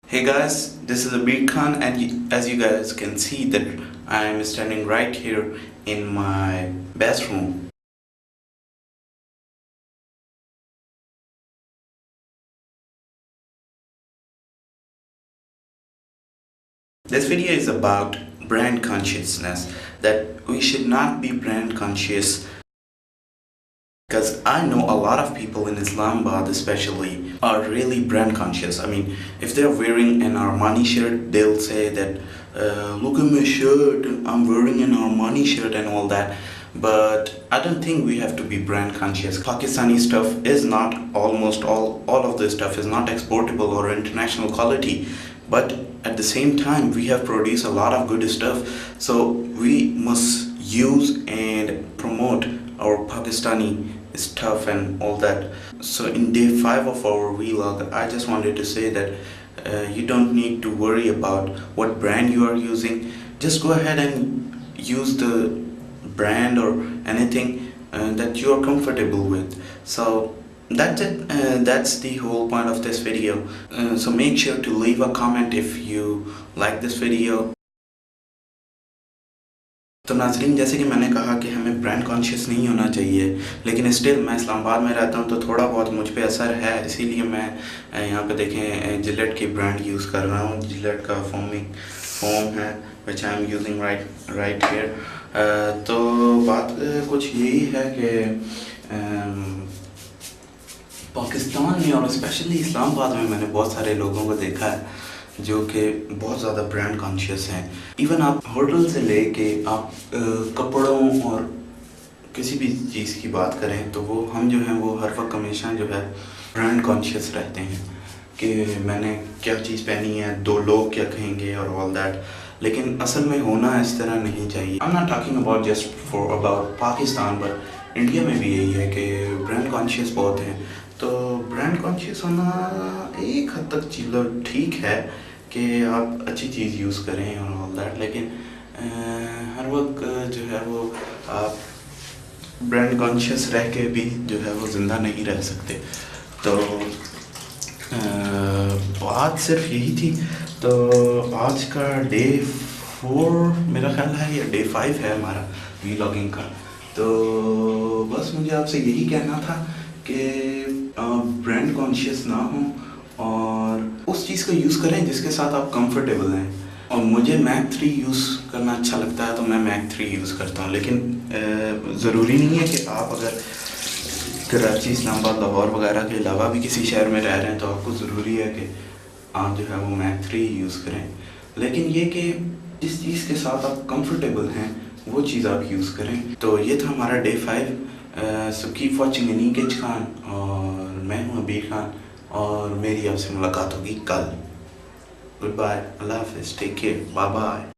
Hey guys, this is Abir Khan, and as you guys can see that I am standing right here in my bathroom. This video is about brand consciousness, that we should not be brand conscious, because I know a lot of people in Islamabad especially are really brand conscious. I mean, if they're wearing an Armani shirt, they'll say that, look at my shirt, I'm wearing an Armani shirt and all that. But I don't think we have to be brand conscious. Pakistani stuff is not, almost all of this stuff is not exportable or international quality. But at the same time, we have produced a lot of good stuff. So we must use and promote our Pakistani stuff and all that. So in day 5 of our vlog, I just wanted to say that you don't need to worry about what brand you are using. Just go ahead and use the brand or anything that you are comfortable with. So that's it. That's the whole point of this video. So make sure to leave a comment if you like this video. तो नाज़रीन, जैसे कि मैंने कहा कि हमें brand conscious नहीं होना चाहिए, लेकिन स्टिल मैं इस्लामाबाद में रहता हूँ तो थोड़ा बहुत मुझ पे असर है, इसीलिए मैं यहाँ पे देखें जिलेट की ब्रांड यूज़ कर रहा हूँ. जिलेट का फोम है which I am using right here. तो बात कुछ यही है कि पाकिस्तान में और स्पेशली इस्लामाबाद में मैंने बहुत सारे लोगों को देखा है जो कि बहुत ज़्यादा ब्रांड कॉन्शियस हैं. इवन आप होटल से लेके आप कपड़ों और किसी भी चीज़ की बात करें तो वो हम जो हैं वो हर वक्त हमेशा जो है ब्रांड कॉन्शियस रहते हैं कि मैंने क्या चीज़ पहनी है, दो लोग क्या कहेंगे और ऑल दैट. लेकिन असल में होना इस तरह नहीं चाहिए. I am not talking about just for about Pakistan, but India में भी यही है कि ब्रांड कॉन्शियस बहुत हैं. तो ब्रांड कॉन्शियस होना एक हद तक चलो ठीक है कि आप अच्छी चीज़ यूज़ करें और ऑल दैट, लेकिन हर वक्त जो है वो आप ब्रांड कॉन्शियस रह के भी जो है वो ज़िंदा नहीं रह सकते. तो बात सिर्फ यही थी. तो आज का डे 4 मेरा ख्याल है या डे 5 है हमारा वीलॉगिंग का. तो बस मुझे आपसे यही कहना था कि ब्रांड कॉन्शियस ना हो और उस चीज़ को यूज़ करें जिसके साथ आप कंफर्टेबल हैं. और मुझे मैक 3 यूज़ करना अच्छा लगता है तो मैं मैक 3 यूज़ करता हूँ. लेकिन ज़रूरी नहीं है कि आप अगर कराची, इस्लामाबाद, लाहौर वगैरह के अलावा भी किसी शहर में रह रहे हैं तो आपको ज़रूरी है कि आप जो है वो मैक 3 यूज़ करें. लेकिन ये कि जिस चीज़ के साथ आप कंफर्टेबल हैं वो चीज़ आप यूज़ करें. तो ये था हमारा day 5. So keep watching any केच खान और मैं हूँ अबीर खान और मेरी आपसे मुलाकात होगी कल. गुड बाय, अल्लाह हाफिज़, टेक केयर, बाय बाय.